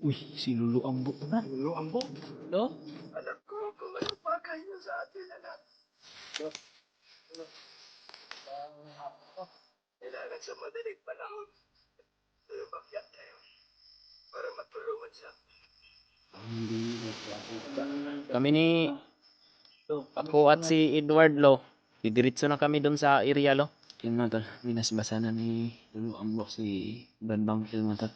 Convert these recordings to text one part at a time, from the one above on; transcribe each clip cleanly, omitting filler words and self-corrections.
Uy, si Lulu Ambo na. Lulu Ambo. No? Alam ko kung anong bagay niyo sa atin, anak. Kailangan sa madaling panahon. Lumakyat tayo para matulungan siya. Kami ni ako at si Edward lo. Didiretso na kami doon sa area lo. Yun mga tol, minasbasa na ni Lulu Ambo si Brad Bangkil mga tol.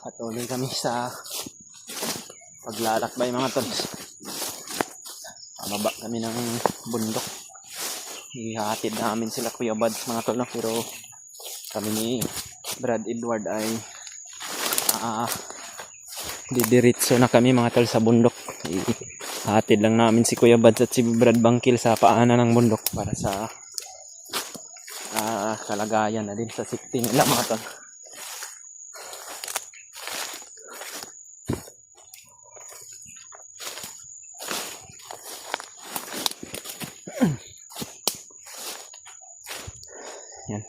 Patuloy kami sa paglalakbay mga tol. Pababa kami ng bundok. Ihatid namin sila Kuya Buds mga tol no? Pero kami ni Brad Edward ay didiretso na kami mga tol sa bundok. Ihatid lang namin si Kuya Buds at si Brad Bangkil sa paanan ng bundok para sa kalagayan na din sa safety nila mga tol. Yan.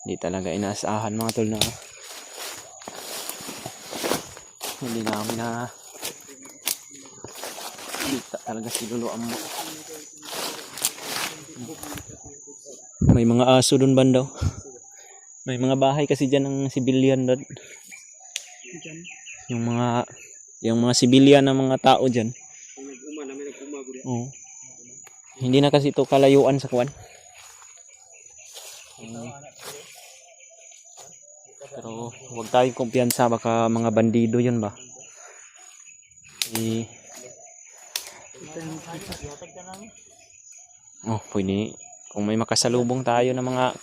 Hindi talaga inaasahan mga tol na hindi namin na kita talaga si Lulu Ambo. May mga aso dun bandaw. May mga bahay kasi dyan ng civilian doon. Yung mga civilian na mga tao dyan. Oo. Hindi na kasi ito kalayuan sa kuwan. Pero huwag tayong kumpiyansa, baka mga bandido yun ba. Pwede kung may makasalubong tayo ng mga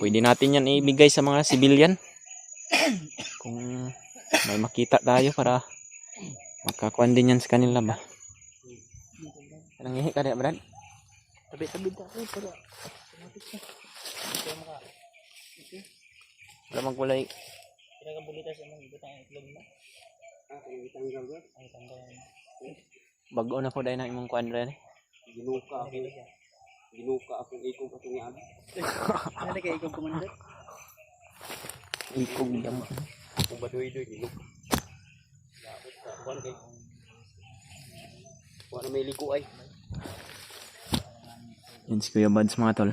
pwede natin yan ibigay sa mga civilian. Kung may makita tayo para makakuan din yan sa kanila ba. Nangihi ka na, Brad? Tabi-tabi tayo para Wala magkulay. pinagabulita sa mga ibutang itlog mo. Tanggal ba? Ay, tanggal. Bago na po dahil ng imong kuan rin. Ginuka akong ikong patungan. Ano kay ikong komandante? Ikog dam. Kung baduy-duy ginuka. Wala may ligo ay. Yan si Kuya Buds mga tol.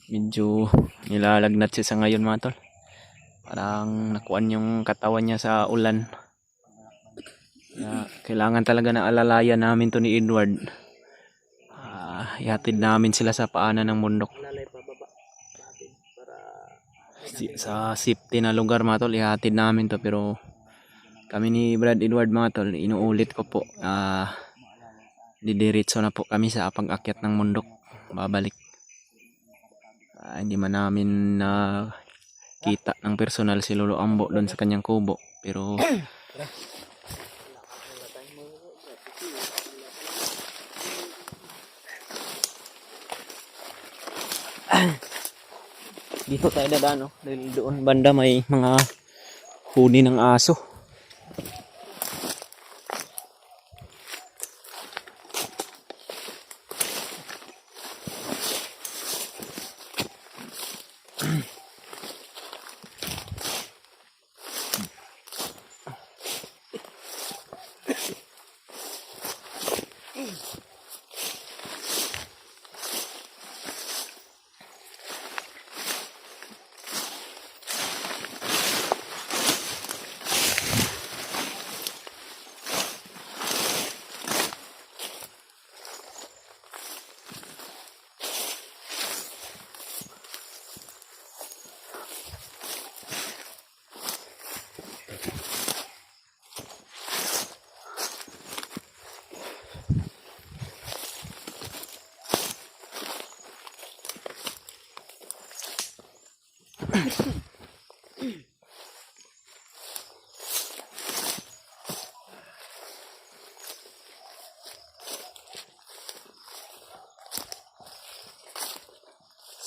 Medyo nilalagnat siya sa ngayon mga tol. Parang nakuan yung katawan niya sa ulan. Kailangan talaga na alalayan namin to ni Edward. Ihatid namin sila sa paanan ng bundok. Sa safety na lugar mga tol, ihatid namin to. Pero kami ni Brad Edward mga tol, inuulit ko po. Didiretso na po kami sa pag-akyat ng bundok. Babalik. Hindi man namin kita ng personal si Lolo Ambo doon sa kanyang kubo. Pero dito tayo dadaan, no? Dahil doon banda may mga huni ng aso.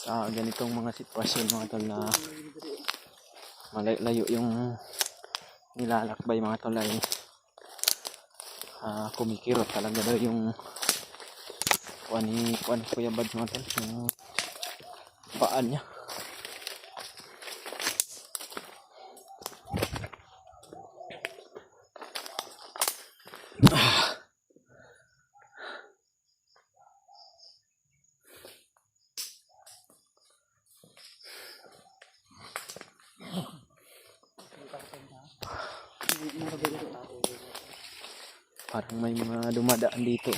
sa ganitong mga sitwasyon mga tol na malayo yung nilalakbay mga tol ay kumikirot talaga daw yung kuan ni Kuya Bad mga tol, yung paan niya. Parang may mga dumadaan dito.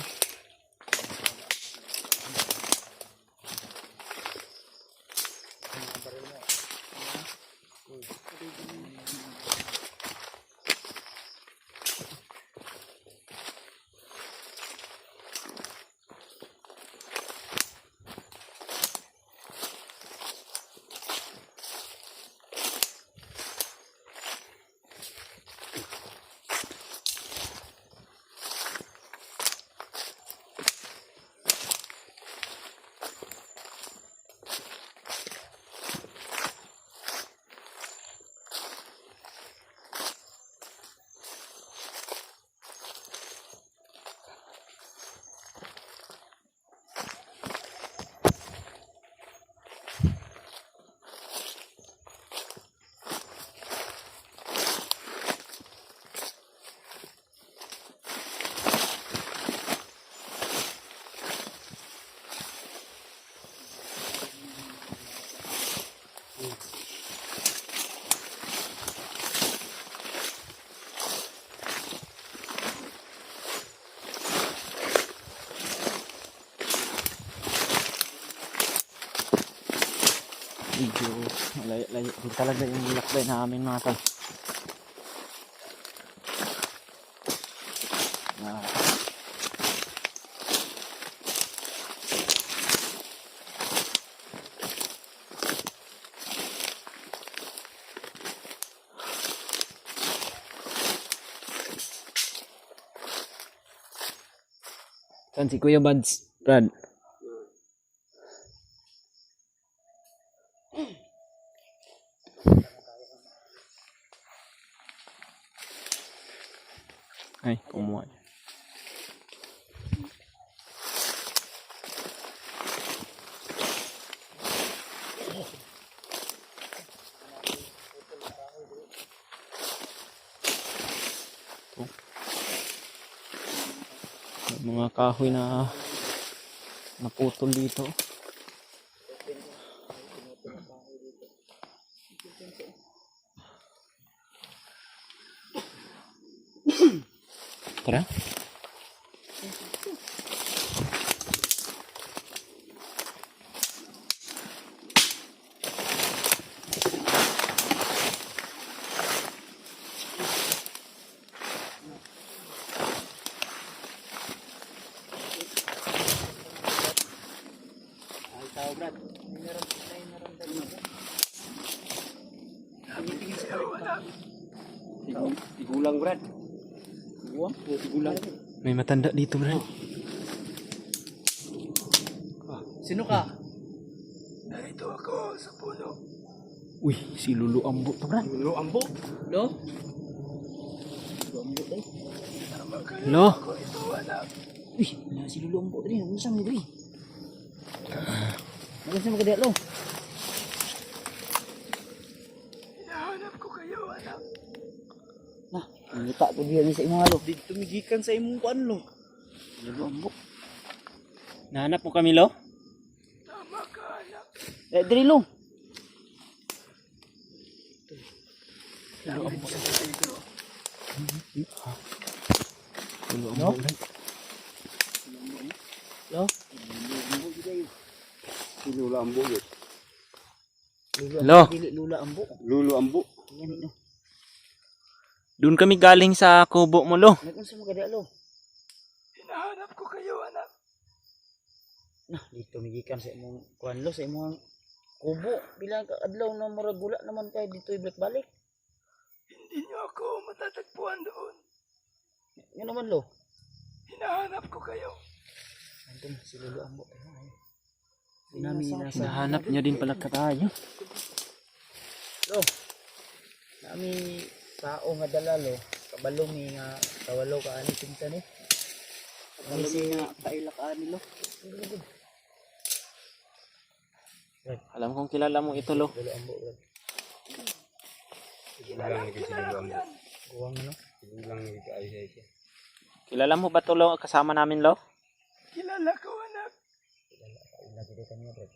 Medyo layo din talaga yung lakbay namin mga tol. Saan si Kuya Bads, Brad? Ay, kumuha. May mga kahoy na naputol dito. Tara. Brad. Meron Tigulang, Brad. Tigulang. May matanda dito, Brad. Sino ka? Narito ako sa puno. Uy, si Lulu Ambo to, Brad. Lulu Ambo. Lo? Lulu Ambo tayo. Tama kayo. Lo. Ako ito, anak. Uy, wala si Lulu Ambo tadi. Ano saan mo diri? Maganda mo kaya, Lo? Hinahanap ko kayo, anak. Nah, nangita ko diyan sa imong Lo. Di tumigikan sa imong kuan, Lo. Lulu Ambo. Nahanap mo kami, Lo? Tama ka, anak. Diri, Lo. Lulu Ambo, No? Brad. Lo? Si Lula Ambo yun. Lo. Dili Lula Ambo. Lulu Ambo. Yan, Lo. Doon kami galing sa kubo mo, Lo. Nagkunsa mo kaya, Lo? Hinahanap ko kayo, anak. Nah, dito migikan sa imong kuan, Lo, sa imong kubo. Bilang ka adlaw na murag gula naman kay dito ibalik-balik. Hindi niyo ako matatagpuan doon. Yan naman, Lo. Hinahanap ko kayo. Andun si Lulu Ambo. Ayun. Nami nasa. Hinahanap niya din pala tayo. Lo. Nami tao nga dalalo. Kabalong ni nga kawalo ka ani pinsan ni. Kami si kaila ka ani lo. Alam kong kilala mo ito, Lo. Dalo ambo. Sigulang ni kasi lulo ambo. Kuwang ano? Sigulang ni kasi ay siya. Kilala mo ba ito, Lo? Kasama namin, Lo? Kilala ko, anak. Kaila gid kanya bro.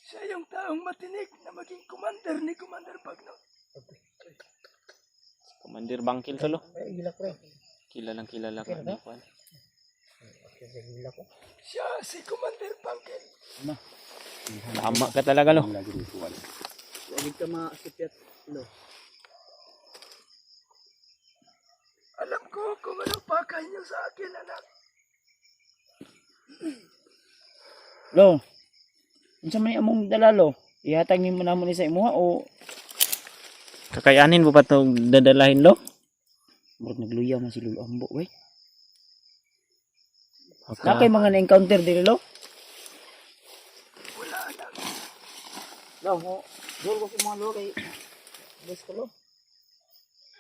Siya yung taong matinik na maging commander ni Commander Bagno. Commander Bangkil to, Lo. Ay gila pre. Kilalang kilala ko. Ano, Juan? Okay, gila ko. Siya si Commander Bangkil. Tama ka talaga, Lo. Lagi ni kuwan. Wag ka maasipyat lo. Alam ko kung ano pakay niyo sa akin, anak. Lo. Unsa man among dalalo? Ihatag nimo namon sa imuha o Kakayanin mo ba ito dadalahin, Lo? murag nagluya man si Lolo Ambo wey. Baka- Na kay mga na-encounter diri lo? Wala, anak. Lo, mo dol ko mga lo kay bes ko lo.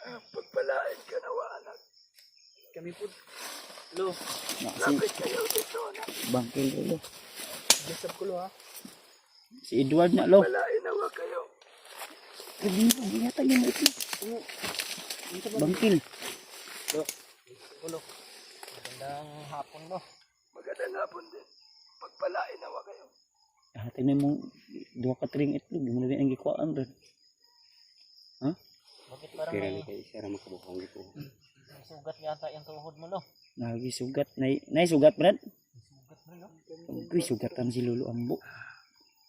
Pagpalain ka na, anak. Kami pud lo. Na si Lapit kayo dito, anak. Bangkil lo. Besab ko lo ha. Si Edward na lo. Palain nawa kayo. Gabi mo gihatag mo ito. Bangkil. Lo. Lo. Magandang hapon lo. Magandang hapon din. Pagpalain nawa kayo. Hatag na mo duha ka tring itlog, mo na din ang gikuan ron. Ha? Bakit parang Kira ni kay siya ra makabukang gito. sugat yata yung tuhod mo lo? Lagi sugat. Nay sugat brad? Sugat bro lo. Uy, sugatan si Lolo Ambo.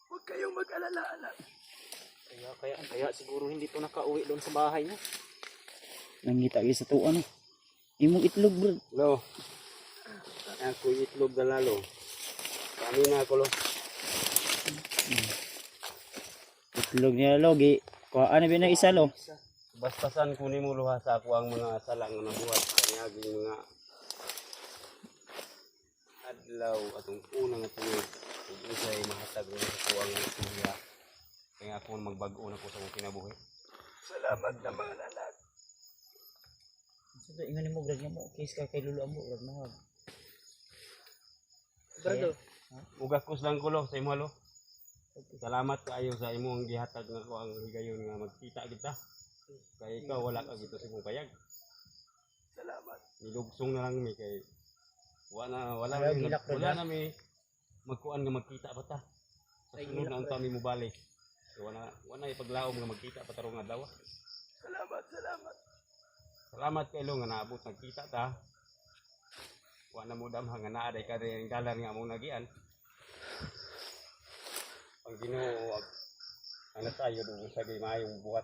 Huwag kayong mag-alala, anak. Kaya siguro hindi to nakauwi doon sa bahay niya. Nangita kayo sa tuan. Imong itlog brad. Lo. Ako itlog dalalo. Kami na ako lo. Itlog niya lo. Kuhaan na ba na isa lo? Bastasan ko nimo luha sa ako ang mga salang nga nabuhat kanyaging mga adlaw atong unang nga tuig. Ug usay mahatag mo sa ako ang istorya. Kaya ako magbag-o na ko sa akong kinabuhi. Salamat naman, anak. So, ingon mo brad niya mo. Case ka kay Lolo Ambo brad mahal. Brado. Ugakos lang ko lo sa imo lo. Salamat kaayo sa imong gihatag nga ko ang higayon nga magkita kita. Kay ikaw wala ka gito sa imong payag. Salamat. Nilugsong na lang mi kay wala Ayaw, gilak na wala dyan. na mi magkuan nga magkita pa ta. Sa sunod na unta mi mo balik. So, wala ipaglaom nga magkita pa tarong adlaw. Salamat. Salamat kay lo nga naabot nagkita ta. Wala mo dam nga naa day ka rin dalan nga among nagian. Ang Ginoo ang tayo do sa mayong buhat.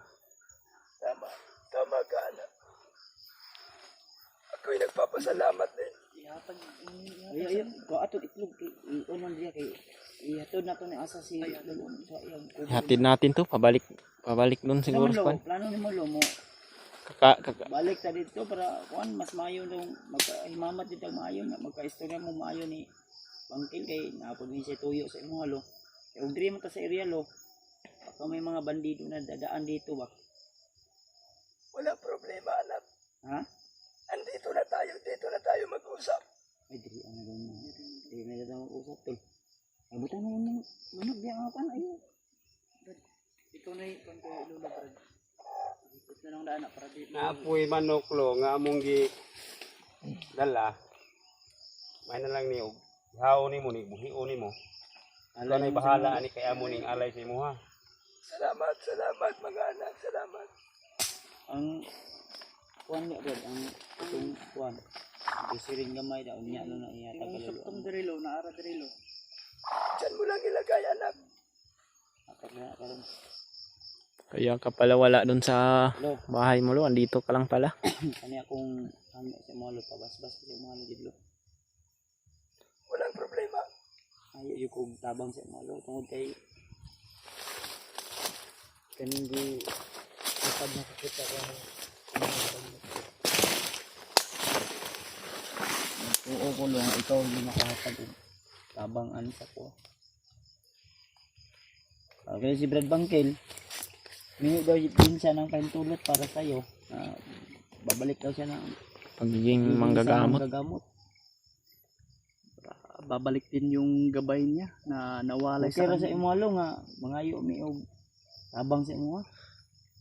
Tama ka, anak. Ako'y nagpapasalamat din. Ay, ko ato itlog kay unon diya kay ihatod na to ni asa si Lolo sa iyang kubo. Hatid natin to. Pabalik doon siguro. Lo, Juan. plano ni mo lo mo balik ta dito para kuan mas maayo daw magkahimamat dito maayo na magkaistorya mo maayo ni Bangkil kay naapod ni siya tuyo sa imong lo. Kay og diri man ta sa area lo. Baka may mga bandido na dadaan dito ba. Walang problema, anak. Ha? Dito na tayo mag-usap. Ay diri ang daw mo. Diri na daw usap tol. Ay buta na yung manok diya nga pan ayo. Ito na yung kay Lolo brad. Ikot na lang daan para di Naapoy manok lo nga among gi dala. May na lang ni og haon nimo ni buhion nimo. Ano na bahala ani kay amo ning alay sa imo ha. Salamat, mga anak. Salamat. ang kuan niya brad ang itong kuan bisiring gamay daw niya no na iya tagalog dirilo na ara dirilo Diyan mo lang ilagay, anak. atag na karon Kaya ka pala wala doon sa lo bahay mo, Lo. Andito ka lang pala. kani akong hangyo sa mga lo pabas-bas sa mga lo gidlo Walang problema. ayo yung kong tabang sa mga lo tungod kay kaning gi kapag nakakita ko oo ko lang ikaw hindi makahatag og tabang ano sa ko Kaya si Brad Bangkil, mingi daw din siya ng pahintulot para sa'yo. Babalik daw siya ng Pagiging manggagamot. Babalik din yung gabay niya na nawalay Okay ra sa kanya. imo alo nga mangayo mi og tabang sa imo.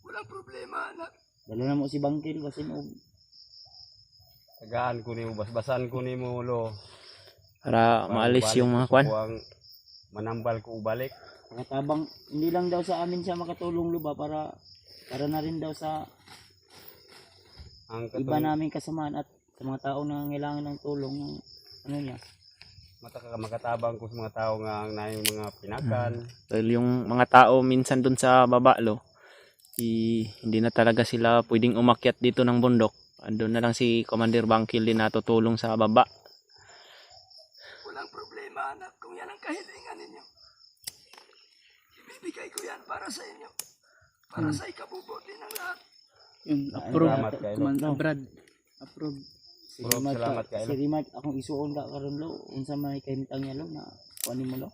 Walang problema, anak. Dalo na mo si Bangkil basin og Tagaan ko nimo, basbasan ko nimo lo. Para maalis yung mga kwan. Subuang manambal ko ubalik. tabang hindi lang daw sa amin siya makatulong luba para na rin daw sa Ang iba katong naming kasamaan at sa mga tao na nangangailangan ng tulong ng ano niya. makatabang ko sa mga tao nga ang naing mga pinakan. Dahil yung mga tao minsan dun sa baba lo, hindi na talaga sila pwedeng umakyat dito ng bundok. Andun na lang si Commander Bangkil din natutulong sa baba. Walang problema, anak, kung yan ang kahilingan ninyo. Ibibigay ko yan para sa inyo. Para sa ikabubuti ng lahat. Yun, approve. Salamat kayo. Commander Brad. Approve. Si Bro, Rimad salamat kayo. si Rimad akong isuon ka karon lo unsa may kahimtang niya lo na kuanin mo lo.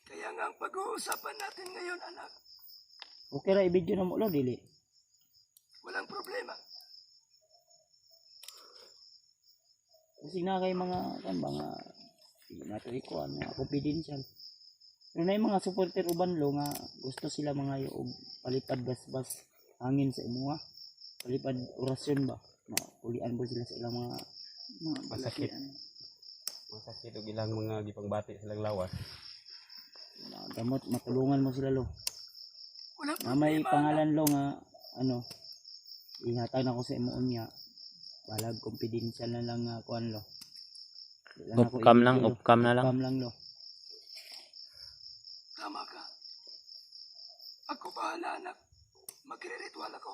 Kaya nga ang pag-uusapan natin ngayon, anak, Okay ra i-video na mo lo dili. walang problema. Kasi na kay mga di nato ikuan mga confidential. Pero na yung mga supporter uban lo nga gusto sila mga og palipad basbas hangin sa imuha. Palipad orasyon ba? Maulian po sila sa ilang mga Masakit. Masakit og ilang mga gipangbati silang lawas. gamot, matulungan mo sila lo. Walang Na may problema, pangalan lo nga ano ihatag na ko sa imuon niya. Balag confidential na lang nga kuan lo. Di lang ako Off-cam lang, i-video, lo. off-cam na lang. Off-cam lang lo. Tama ka. Ako bahala, anak. Magre-ritual ako.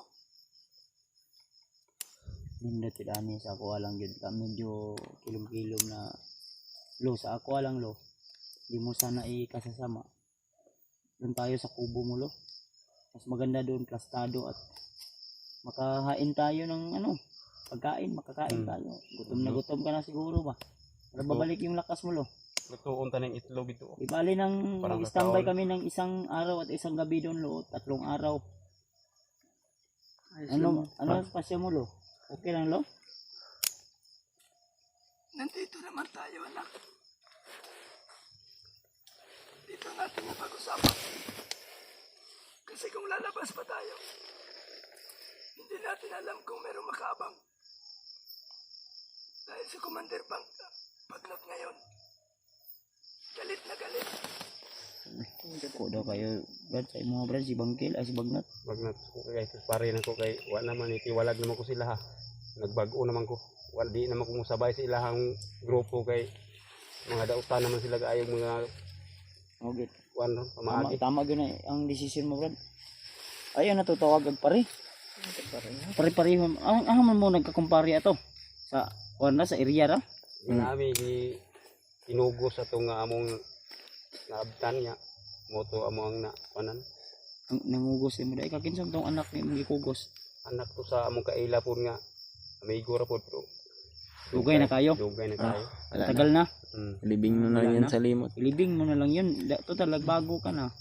Nindot sila ni sa ako lang yun ka medyo kilom-kilom na lo sa ako lang lo. Di mo sana ikasasama. Doon tayo sa kubo mo lo. Mas maganda doon plastado at makahain tayo ng ano pagkain, makakain tayo. Gutom na gutom ka na siguro ba? Para babalik yung lakas mo lo. Lutuon ta ng itlog ito. Ibali ng Parang standby kakaon. kami ng isang araw at isang gabi doon lo, 3 araw. Ayos lang. Ano pasya mo lo? Okay lang lo? Nandito naman tayo, anak. Dito natin na pag-usapan. Kasi kung lalabas pa tayo, hindi natin alam kung merong makaabang. Dahil si Commander Bagnot ngayon, galit na galit. Ko daw kayo, Brad, sa mga brad, si Bangkil, ay si Bagnat. Magnat ko kay pare na ko kay wa naman itiwalag naman ko sila ha. Nagbago naman ko. Wa di naman ko musabay sa ilahang grupo kay mga dautan naman sila kaayong mga Okay. wan pamaagi. Tama yun na ang decision mo, Brad. Ayun, natutawag ang pare. Pare-pareho. Ang mo nagkakumpare ato sa na sa area ra. Nami gi inugos ato nga among naabtan niya. Moto amo ang nakuanan. Ang nangugos mo dai kakinsang tong anak ni mong gikugos. Anak to sa among kaila pod nga amigo ra pod pero Dugay na kayo. dugay na kayo. Wala na. Tagal na. Libing mo na Wala yan na. sa limot. Ilibing mo na lang yun. Total, nagbago ka na.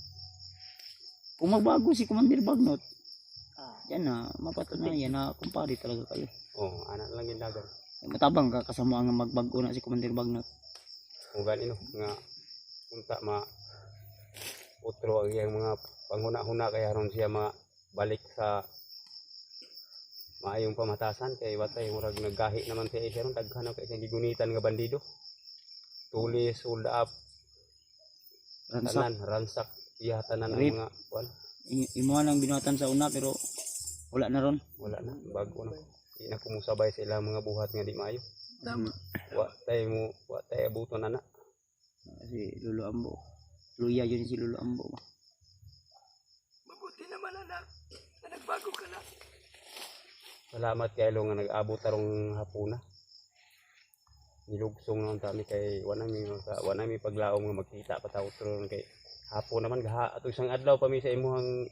Kung magbago si Commander Bagnot, yan na, mapatunayan na kumpare talaga kayo. Oh, anak lang yung dagan. Matabang ka kasama ang magbago na si Commander Bagnot. Kung ganino nga unta ma utro ang iyang mga panghuna-huna kaya ron siya balik sa maayong pamatasan kay watay murag naggahi naman siya ron daghan kay siyang gigunitan nga bandido. Tulis, hold up, Ransak. tanan, ransak, iya tanan ang Rape. mga kuan. Imuha ng binuhatan sa una pero wala na ron. Wala na, bago na. Di na kumusabay sa ilang mga buhat nga di maayo. Tama. Wa tay abuton ana. Si Lolo Ambo. Luya yun si Lolo Ambo. Mabuti naman, anak, na nagbago ka na. Salamat kay lo nga nag-abot tarong hapuna. Nilugsong naman kami kay wala mi paglaom nga magkita pa tawo tron kay hapon naman gaha ato isang adlaw pa mi sa imuhang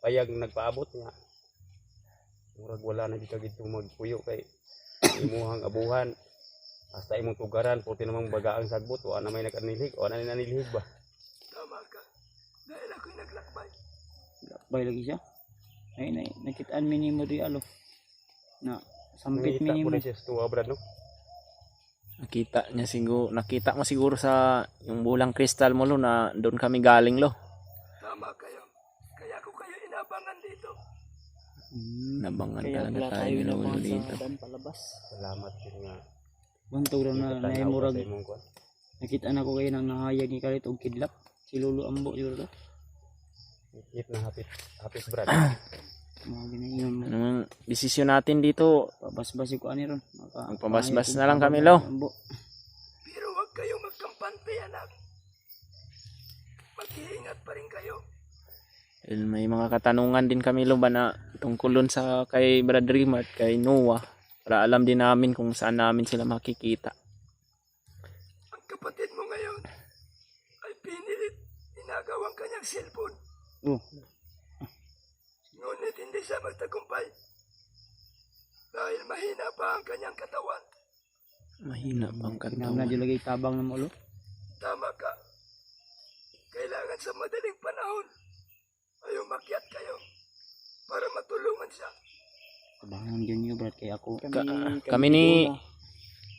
payag nagpaabot nga. Murag wala na gid kagid magpuyo kay imuhang abuhan. Hasta imong tugaran puti namang bagaang sagbot wa na may nakanilhig o na nanilhig ba. Tama ka. Dahil ako'y gapay. Gapay lagi siya. Ay, nakitaan minimo di alo. Na, sampit Nangita po minimo. na siya sa tuwa, Brad, no? Nakita mo siguro sa yung bulang kristal mo lo na doon kami galing lo. Tama kayo. Kaya ko kayo inabangan dito. Nabangan Kaya talaga pala tayo tayo lo naman dito. sa dan palabas. Salamat din nga. Bantog ra na Tanaw ka naimurag. sa imong kuwan. Nakitaan ako kayo nang nahayag ni Kalit og kidlap. Si Lolo Ambo siguro to. Hit na hapit Brad. Mga ginayon mo. Anong desisyon natin dito? Pabasbas ko ani ron. Magpabasbas na lang kami, Lo. Ambo. Pero huwag kayong magkampante, anak. Mag-iingat pa rin kayo. May mga katanungan din kami lo ba na tungkol dun sa kay Brad Rim at kay Noah para alam din namin kung saan namin sila makikita. Ang kapatid mo ngayon ay pinilit inagawang kanyang cellphone. Oh, Ngunit hindi siya magtagumpay. Dahil mahina pa ang kanyang katawan. Mahina pang kinahanglan katawan. jud lagi tabang na mo lo. Tama ka. Kailangan sa madaling panahon ay umakyat kayo para matulungan siya. Tabangan yun nyo, Brad, kaya ako. Kami ni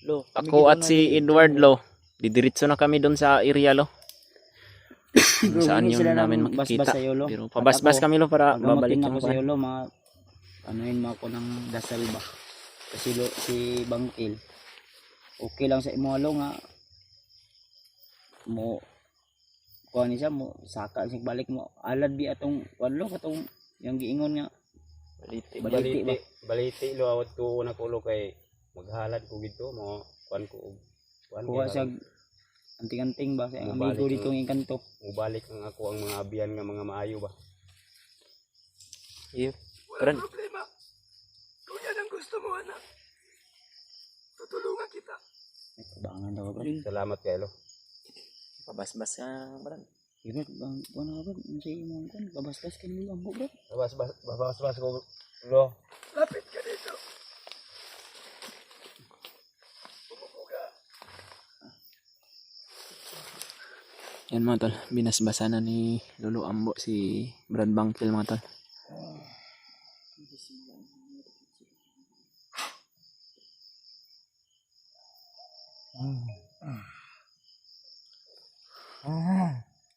Lo, ako at si Edward lo, didiretso na kami doon sa area lo. Kung saan yun namin makikita. Sa'yo, lo. Pero pabasbas kami lo para babalik Pagamutin ako yung sa'yo, lo, anuhin mo ako ng dasal ba? Kasi lo, si Bangkil, okay lang sa imo lo nga, mo, kuha ni siya, mo, saka, sig balik mo, alad di atong, kuha lo, katong, yung giingon nga, baliti ba? Baliti lo awat ko una ko lo kay maghalad ko gito mo kuan ko Kuha siya, anting-anting ba, sa Mubalik amigo ang- ditong ikanto. mubalik ang ako ang mga abiyan nga mga maayo ba. Walang problema. Kung yan ang gusto mo, anak. Tutulungan kita. May tabangan daw, Brad. Salamat kay lo. Pabasbas ka, Brad. Brad, kuha na, Brad, ang sa imo, kuha, babastas ka nila, ang Brad. Babas ko lo. Lapit ka dito. Umupo ka. Yan mga tol, binasbasan na ni Lolo Ambo si Brad Bangkil mga tol.